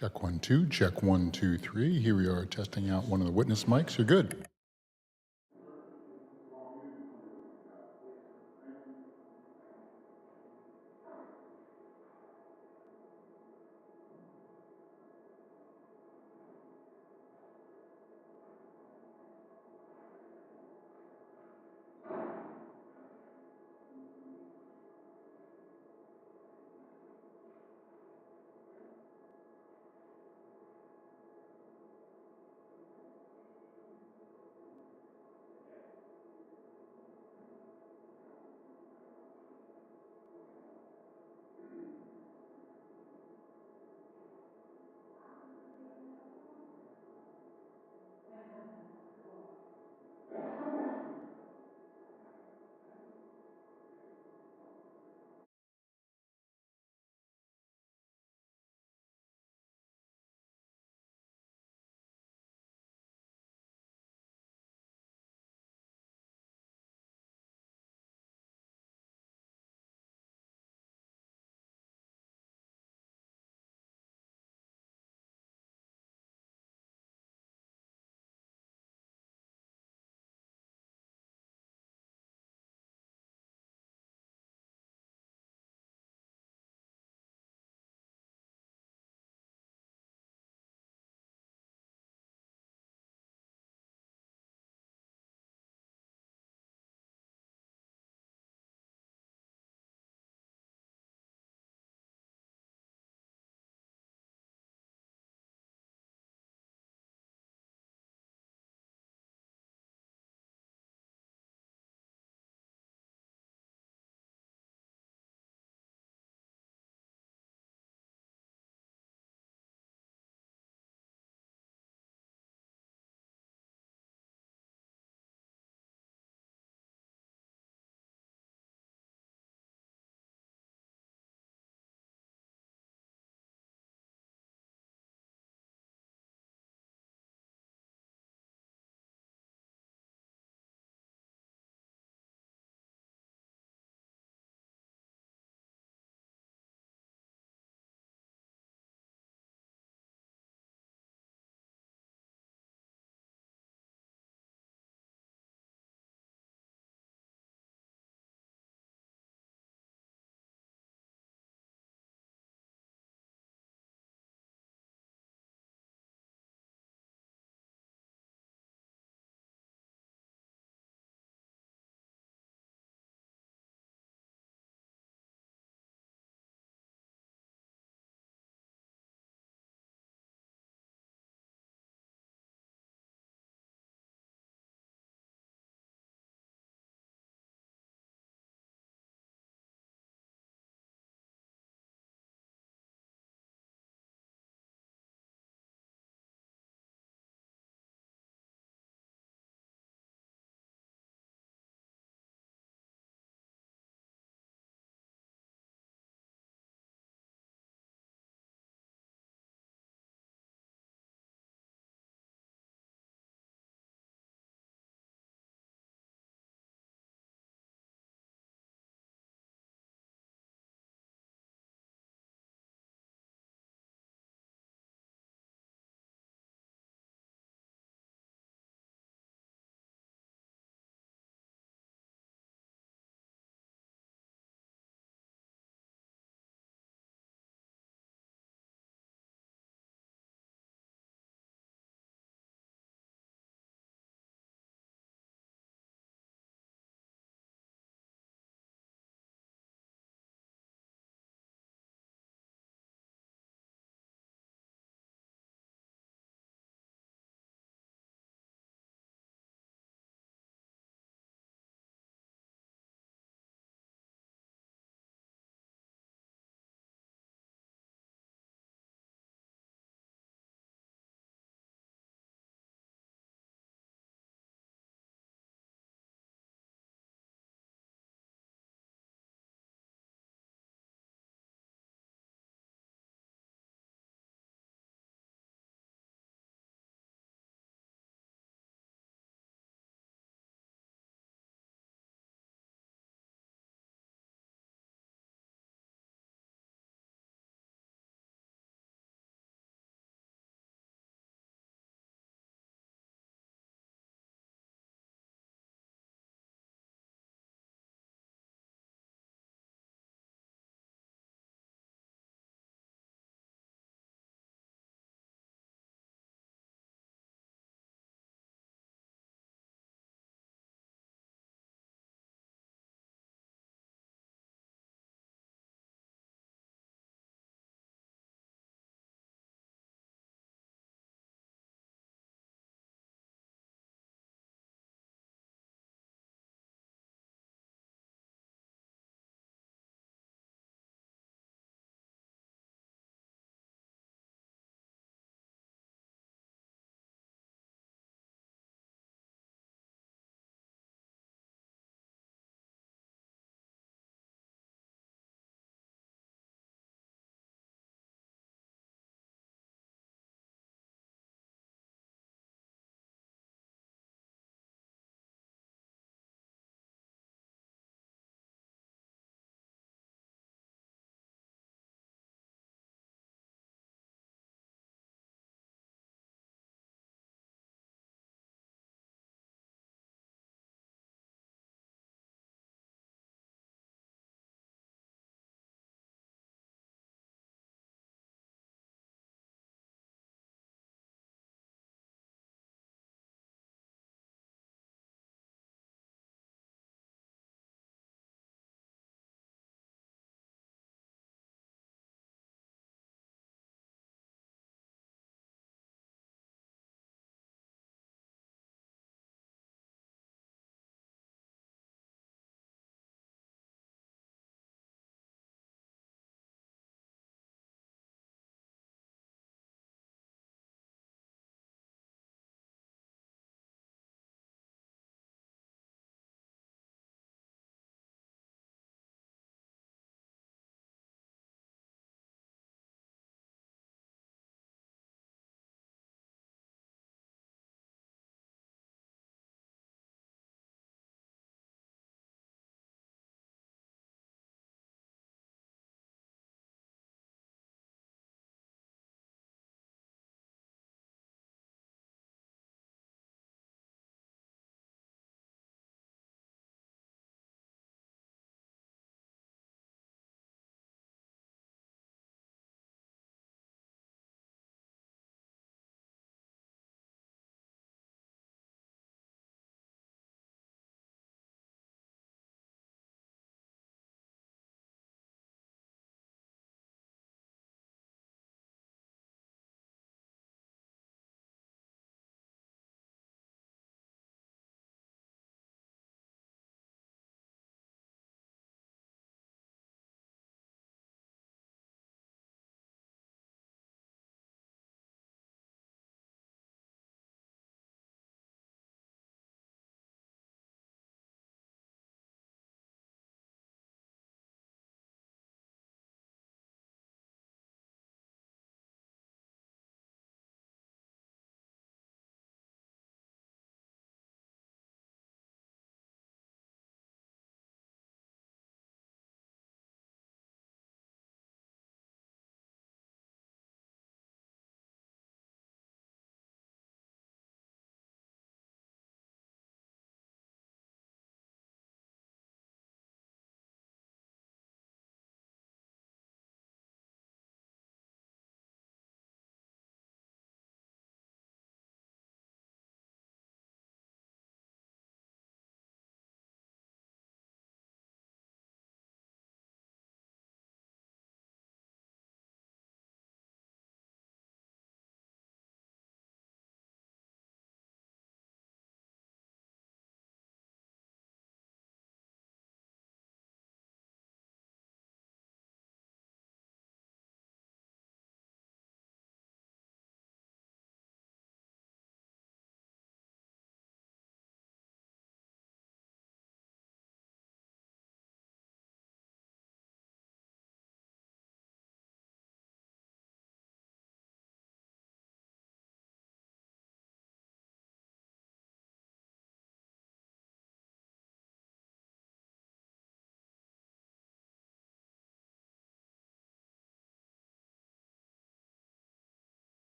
Check 1, 2, check 1, 2, 3. Here we are testing out one of the witness mics. You're good.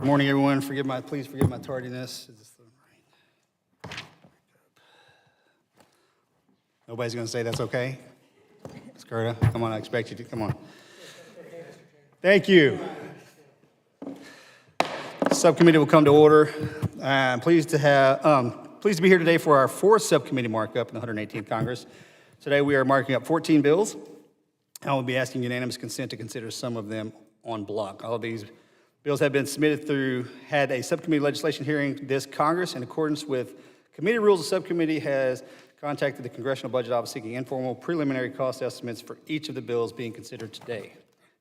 Good morning, everyone. Please forgive my tardiness. Is this the right? Nobody's going to say that's okay? Skirta, come on, I expect you to. Come on. Thank you. Subcommittee will come to order. I'm pleased to be here today for our fourth subcommittee markup in the 118th Congress. Today we are marking up 14 bills. I will be asking unanimous consent to consider some of them on block. All of these bills have been submitted had a subcommittee legislation hearing this Congress. In accordance with committee rules, the subcommittee has contacted the Congressional Budget Office seeking informal preliminary cost estimates for each of the bills being considered today.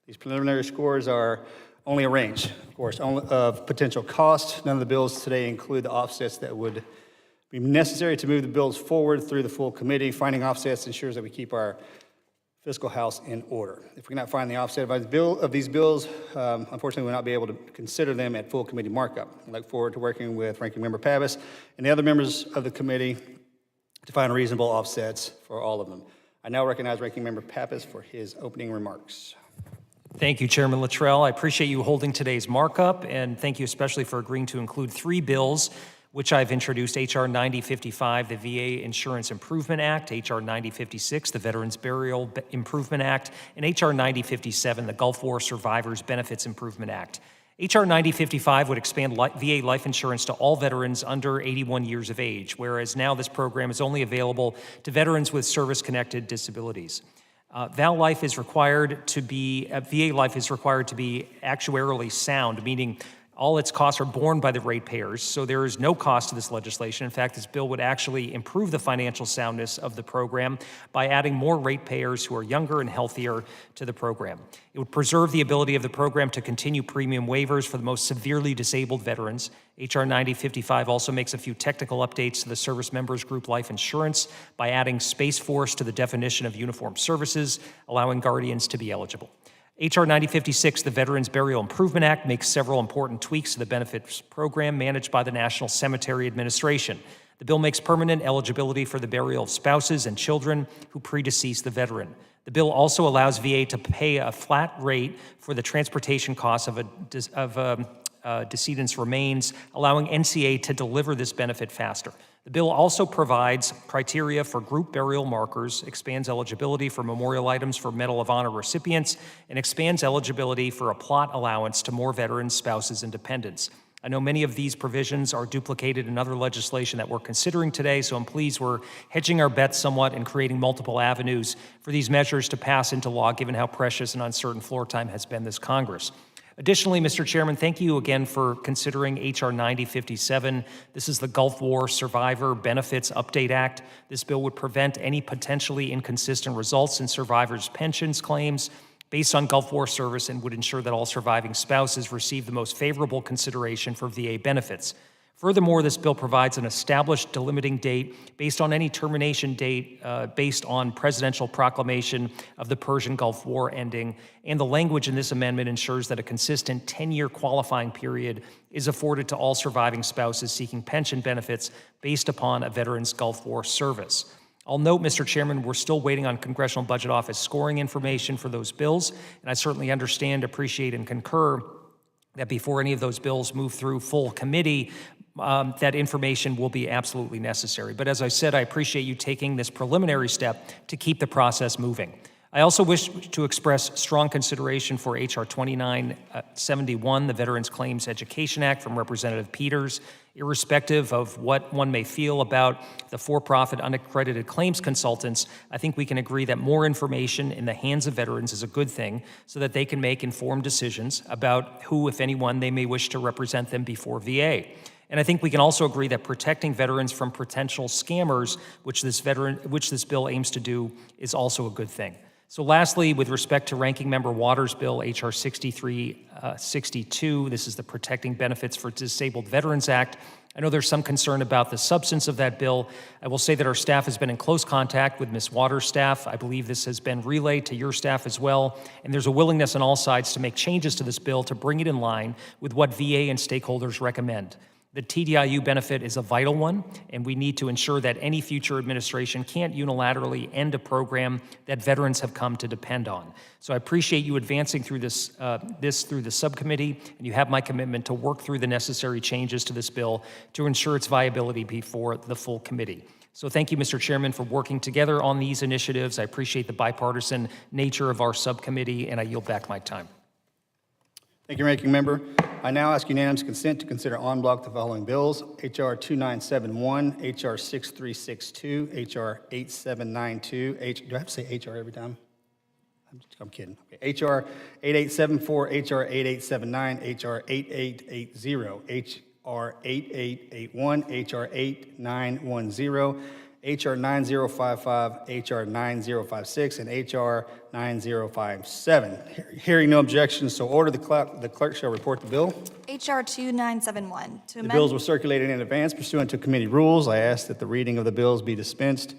These preliminary scores are only a range, of course, of potential costs. None of the bills today include the offsets that would be necessary to move the bills forward through the full committee. Finding offsets ensures that we keep our fiscal house in order. If we cannot find the offset of these bills, unfortunately, we will not be able to consider them at full committee markup. I look forward to working with Ranking Member Pappas and the other members of the committee to find reasonable offsets for all of them. I now recognize Ranking Member Pappas for his opening remarks. Thank you, Chairman Luttrell. I appreciate you holding today's markup, and thank you especially for agreeing to include 3 bills which I've introduced: H.R. 9055, the VA Insurance Improvement Act; H.R. 9056, the Veterans Burial Improvement Act; and H.R. 9057, the Gulf War Survivors Benefits Improvement Act. H.R. 9055 would expand VA life insurance to all veterans under 81 years of age, whereas now this program is only available to veterans with service-connected disabilities. VA life is required to be actuarially sound, meaning all its costs are borne by the ratepayers, so there is no cost to this legislation. In fact, this bill would actually improve the financial soundness of the program by adding more ratepayers who are younger and healthier to the program. It would preserve the ability of the program to continue premium waivers for the most severely disabled veterans. H.R. 9055 also makes a few technical updates to the Service Members Group Life Insurance by adding Space Force to the definition of uniformed services, allowing guardians to be eligible. H.R. 9056, the Veterans Burial Improvement Act, makes several important tweaks to the benefits program managed by the National Cemetery Administration. The bill makes permanent eligibility for the burial of spouses and children who predeceased the veteran. The bill also allows VA to pay a flat rate for the transportation costs of decedent's remains, allowing NCA to deliver this benefit faster. The bill also provides criteria for group burial markers, expands eligibility for memorial items for Medal of Honor recipients, and expands eligibility for a plot allowance to more veterans, spouses, and dependents. I know many of these provisions are duplicated in other legislation that we're considering today, so I'm pleased we're hedging our bets somewhat and creating multiple avenues for these measures to pass into law, given how precious and uncertain floor time has been this Congress. Additionally, Mr. Chairman, thank you again for considering H.R. 9057. This is the Gulf War Survivor Benefits Update Act. This bill would prevent any potentially inconsistent results in survivors' pensions claims based on Gulf War service and would ensure that all surviving spouses receive the most favorable consideration for VA benefits. Furthermore, this bill provides an established delimiting date based on any termination date based on presidential proclamation of the Persian Gulf War ending, and the language in this amendment ensures that a consistent 10-year qualifying period is afforded to all surviving spouses seeking pension benefits based upon a veteran's Gulf War service. I'll note, Mr. Chairman, we're still waiting on Congressional Budget Office scoring information for those bills, and I certainly understand, appreciate, and concur that before any of those bills move through full committee, that information will be absolutely necessary. But as I said, I appreciate you taking this preliminary step to keep the process moving. I also wish to express strong consideration for H.R. 2971, the Veterans Claims Education Act, from Representative Peters. Irrespective of what one may feel about the for-profit unaccredited claims consultants, I think we can agree that more information in the hands of veterans is a good thing so that they can make informed decisions about who, if anyone, they may wish to represent them before VA. And I think we can also agree that protecting veterans from potential scammers, which this bill aims to do, is also a good thing. So lastly, with respect to Ranking Member Waters' bill, H.R. 6362, this is the Protecting Benefits for Disabled Veterans Act. I know there's some concern about the substance of that bill. I will say that our staff has been in close contact with Ms. Waters' staff. I believe this has been relayed to your staff as well, and there's a willingness on all sides to make changes to this bill to bring it in line with what VA and stakeholders recommend. The TDIU benefit is a vital one, and we need to ensure that any future administration can't unilaterally end a program that veterans have come to depend on. So I appreciate you advancing through this through the subcommittee, and you have my commitment to work through the necessary changes to this bill to ensure its viability before the full committee. So thank you, Mr. Chairman, for working together on these initiatives. I appreciate the bipartisan nature of our subcommittee, and I yield back my time. Thank you, Ranking Member. I now ask unanimous consent to consider en bloc the following bills: H.R. 2971, H.R. 6362, H.R. 8792, do I have to say H.R. every time? I'm kidding. Okay. H.R. 8874, H.R. 8879, H.R. 8880, H.R. 8881, H.R. 8910, H.R. 9055, H.R. 9056, and H.R. 9057. Hearing no objections, so ordered, the clerk shall report the bill. H.R. 2971. To The amend. bills were circulated in advance pursuant to committee rules. I ask that the reading of the bills be dispensed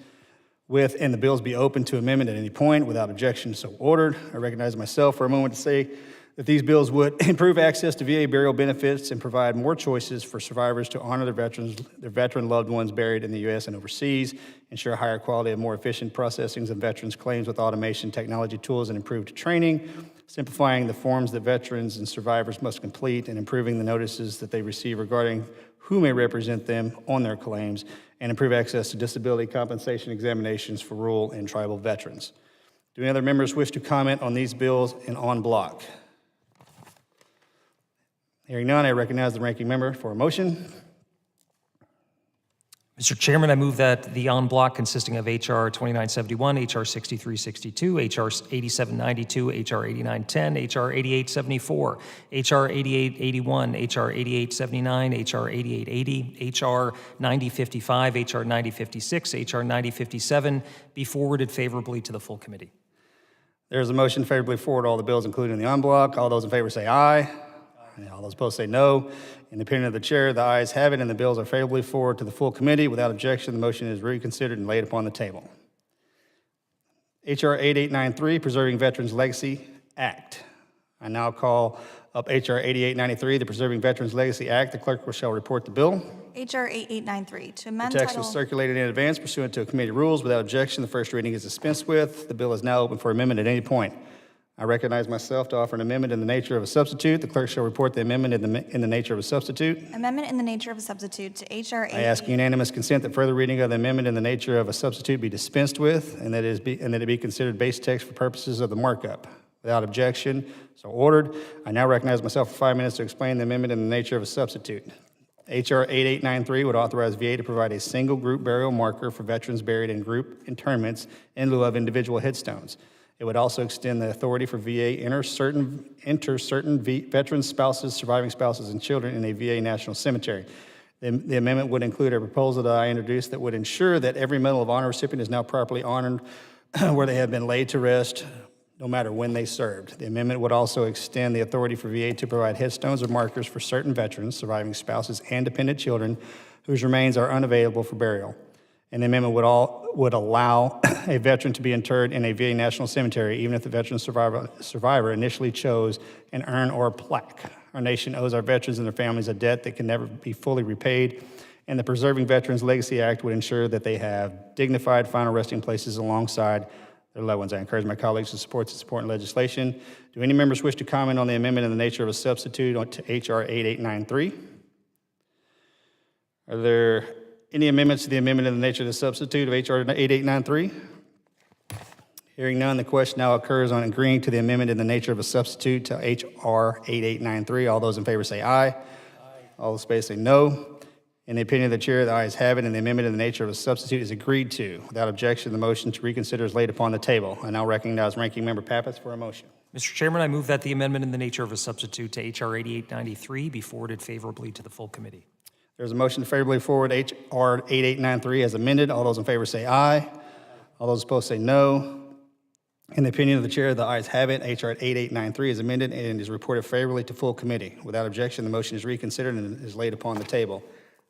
with and the bills be open to amendment at any point without objection, so ordered. I recognize myself for a moment to say that these bills would improve access to VA burial benefits and provide more choices for survivors to honor their veteran loved ones buried in the U.S. and overseas, ensure higher quality and more efficient processing of veterans' claims with automation, technology tools, and improved training, simplifying the forms that veterans and survivors must complete, and improving the notices that they receive regarding who may represent them on their claims, and improve access to disability compensation examinations for rural and tribal veterans. Do any other members wish to comment on these bills and en bloc? Hearing none, I recognize the ranking member for a motion. Mr. Chairman, I move that the en bloc consisting of H.R. 2971, H.R. 6362, H.R. 8792, H.R. 8910, H.R. 8874, H.R. 8881, H.R. 8879, H.R. 8880, H.R. 9055, H.R. 9056, H.R. 9057 be forwarded favorably to the full committee. There is a motion to favorably forward all the bills included in the en bloc. All those in favor say aye. And all those opposed say no. In the opinion of the chair, the ayes have it, and the bills are favorably forwarded to the full committee. Without objection, the motion is reconsidered and laid upon the table. H.R. 8893, Preserving Veterans Legacy Act. I now call up H.R. 8893, the Preserving Veterans Legacy Act. The clerk shall report the bill. H.R. 8893. To amend The text title. was circulated in advance pursuant to committee rules. Without objection, the first reading is dispensed with. The bill is now open for amendment at any point. I recognize myself to offer an amendment in the nature of a substitute. The clerk shall report the amendment in the nature of a substitute. Amendment in the nature of a substitute to H.R. I ask unanimous consent that further reading of the amendment in the nature of a substitute be dispensed with, and that it be considered base text for purposes of the markup. Without objection, so ordered. I now recognize myself for 5 minutes to explain the amendment in the nature of a substitute. H.R. 8893 would authorize VA to provide a single group burial marker for veterans buried in group interments in lieu of individual headstones. It would also extend the authority for VA enter certain veterans' spouses, surviving spouses, and children in a VA national cemetery. The amendment would include a proposal that I introduced that would ensure that every Medal of Honor recipient is now properly honored where they have been laid to rest, no matter when they served. The amendment would also extend the authority for VA to provide headstones or markers for certain veterans, surviving spouses, and dependent children whose remains are unavailable for burial. And the amendment would allow a veteran to be interred in a VA national cemetery, even if the veteran survivor initially chose an urn or a plaque. Our nation owes our veterans and their families a debt that can never be fully repaid, and the Preserving Veterans Legacy Act would ensure that they have dignified final resting places alongside their loved ones. I encourage my colleagues to support this important legislation. Do any members wish to comment on the amendment in the nature of a substitute to H.R. 8893? Are there any amendments to the amendment in the nature of the substitute of H.R. 8893? Hearing none, the question now occurs on agreeing to the amendment in the nature of a substitute to H.R. 8893. All those in favor say aye. Aye. All those opposed say no. In the opinion of the chair, the ayes have it, and the amendment in the nature of a substitute is agreed to. Without objection, the motion to reconsider is laid upon the table. I now recognize Ranking Member Pappas for a motion. Mr. Chairman, I move that the amendment in the nature of a substitute to H.R. 8893 be forwarded favorably to the full committee. There's a motion to favorably forward H.R. 8893 as amended. All those in favor say aye. All those opposed say no. In the opinion of the chair, the ayes have it. H.R. 8893 is amended and is reported favorably to full committee. Without objection, the motion is reconsidered and is laid upon the table.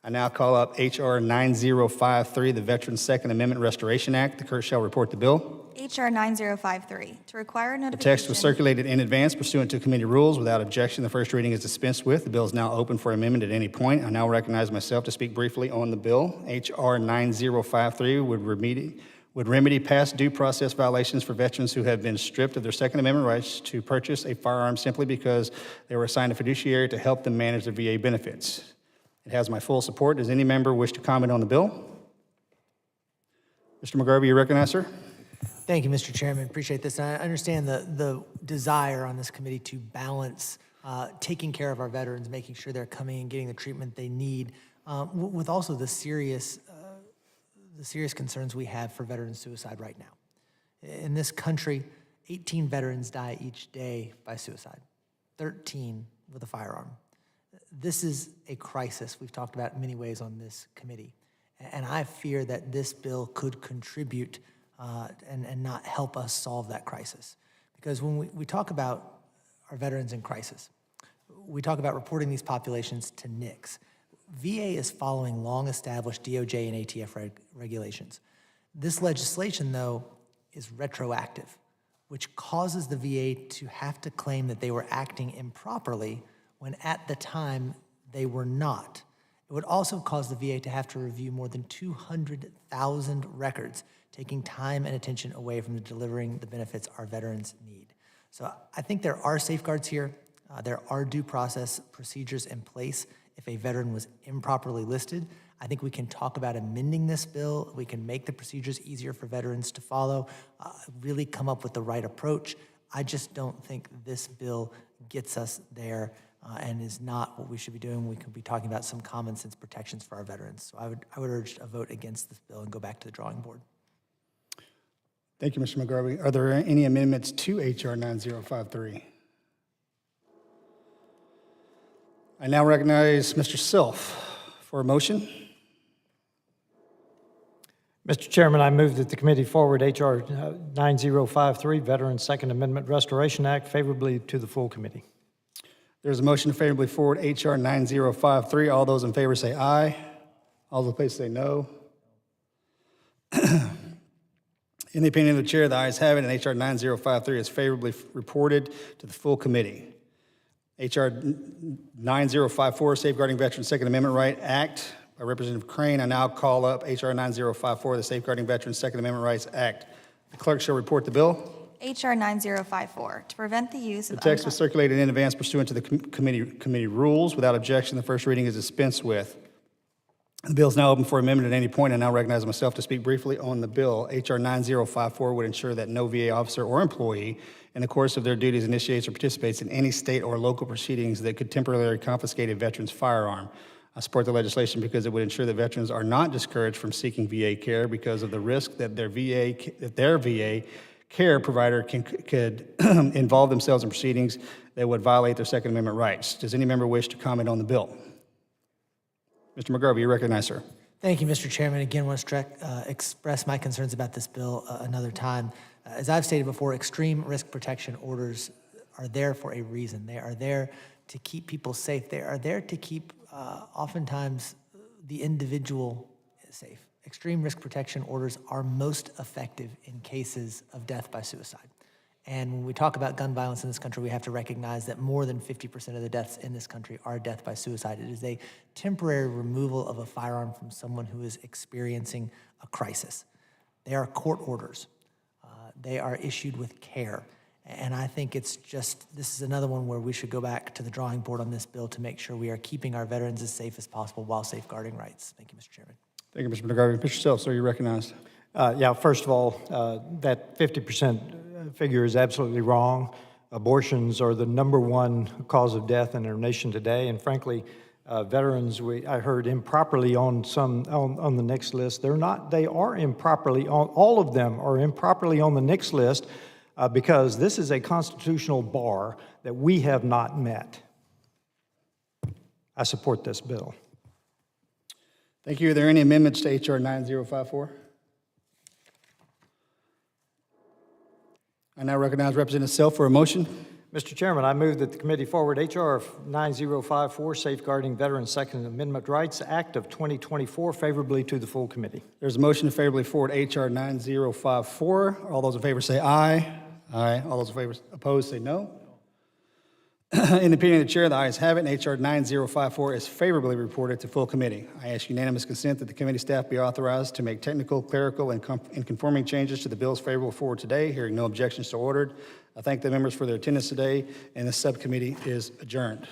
I now call up H.R. 9053, the Veterans Second Amendment Restoration Act. The clerk shall report the bill. H.R. 9053, to require The notification. text was circulated in advance pursuant to committee rules. Without objection, the first reading is dispensed with. The bill is now open for amendment at any point. I now recognize myself to speak briefly on the bill. H.R. 9053 would remedy past due process violations for veterans who have been stripped of their Second Amendment rights to purchase a firearm simply because they were assigned a fiduciary to help them manage their VA benefits. It has my full support. Does any member wish to comment on the bill? Mr. McGarvey, you recognize, sir? Thank you, Mr. Chairman. Appreciate this. And I understand the desire on this committee to balance taking care of our veterans, making sure they're coming and getting the treatment they need, with also the serious concerns we have for veteran suicide right now. In this country, 18 veterans die each day by suicide, 13 with a firearm. This is a crisis we've talked about in many ways on this committee. And I fear that this bill could contribute and not help us solve that crisis. Because when we talk about our veterans in crisis, we talk about reporting these populations to NICS. VA is following long-established DOJ and ATF regulations. This legislation, though, is retroactive, which causes the VA to have to claim that they were acting improperly when at the time they were not. It would also cause the VA to have to review more than 200,000 records, taking time and attention away from delivering the benefits our veterans need. So I think there are safeguards here. There are due process procedures in place if a veteran was improperly listed. I think we can talk about amending this bill. We can make the procedures easier for veterans to follow, really come up with the right approach. I just don't think this bill gets us there and is not what we should be doing. We could be talking about some common sense protections for our veterans. So I would urge a vote against this bill and go back to the drawing board. Thank you, Mr. McGarvey. Are there any amendments to H.R. 9053? I now recognize Mr. Self for a motion. Mr. Chairman, I move that the committee forward H.R. 9053, Veterans Second Amendment Restoration Act, favorably to the full committee. There's a motion to favorably forward H.R. 9053. All those in favor say aye. All those opposed say no. In the opinion of the chair, the ayes have it, and H.R. 9053 is favorably reported to the full committee. H.R. 9054, Safeguarding Veterans Second Amendment Right Act by Representative Crane. I now call up H.R. 9054, the Safeguarding Veterans Second Amendment Rights Act. The clerk shall report the bill. H.R. 9054, to prevent the use The of text was circulated in advance pursuant to the committee rules. Without objection, the first reading is dispensed with. The bill is now open for amendment at any point. I now recognize myself to speak briefly on the bill. H.R. 9054 would ensure that no VA officer or employee in the course of their duties initiates or participates in any state or local proceedings that could temporarily confiscate a veteran's firearm. I support the legislation because it would ensure that veterans are not discouraged from seeking VA care because of the risk that their VA care provider could involve themselves in proceedings that would violate their Second Amendment rights. Does any member wish to comment on the bill? Mr. McGarvey, you recognize, sir. Thank you, Mr. Chairman. Again, I want to express my concerns about this bill another time. As I've stated before, extreme risk protection orders are there for a reason. They are there to keep people safe. They are there to keep, oftentimes, the individual safe. Extreme risk protection orders are most effective in cases of death by suicide. And when we talk about gun violence in this country, we have to recognize that more than 50% of the deaths in this country are death by suicide. It is a temporary removal of a firearm from someone who is experiencing a crisis. They are court orders. They are issued with care. And I think it's just, this is another one where we should go back to the drawing board on this bill to make sure we are keeping our veterans as safe as possible while safeguarding rights. Thank you, Mr. Chairman. Thank you, Mr. McGarvey. Mr. Self, sir, you're recognized. Yeah, first of all, that 50% figure is absolutely wrong. Abortions are the #1 cause of death in our nation today, and frankly, veterans, I heard improperly on the NICS list. They're not. They are improperly on. All of them are improperly on the NICS list because this is a constitutional bar that we have not met. I support this bill. Thank you. Are there any amendments to H.R. 9054? I now recognize Representative Self for a motion. Mr. Chairman, I move that the committee forward H.R. 9054, Safeguarding Veterans Second Amendment Rights Act of 2024, favorably to the full committee. There's a motion to favorably forward H.R. 9054. All those in favor say aye. Aye. All those in favor opposed say no. In the opinion of the chair, the ayes have it, and H.R. 9054 is favorably reported to full committee. I ask unanimous consent that the committee staff be authorized to make technical, clerical, and conforming changes to the bills favorable forward today. Hearing no objections, so ordered. I thank the members for their attendance today, and the subcommittee is adjourned.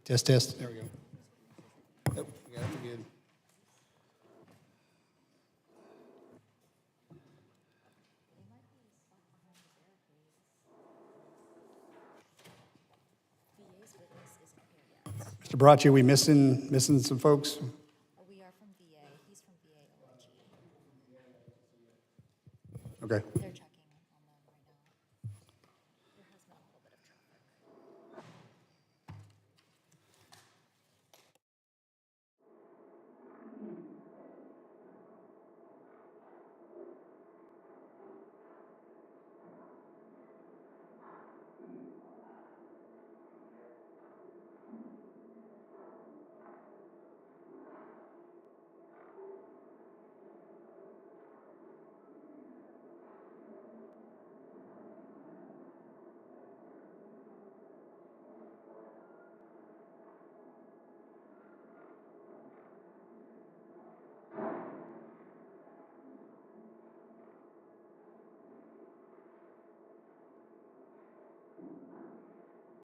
Test, test. There we go. Yep, we got it. We're good. Mr. Bracci, we missing some folks? We are from VA. He's from VA. Okay. They're checking.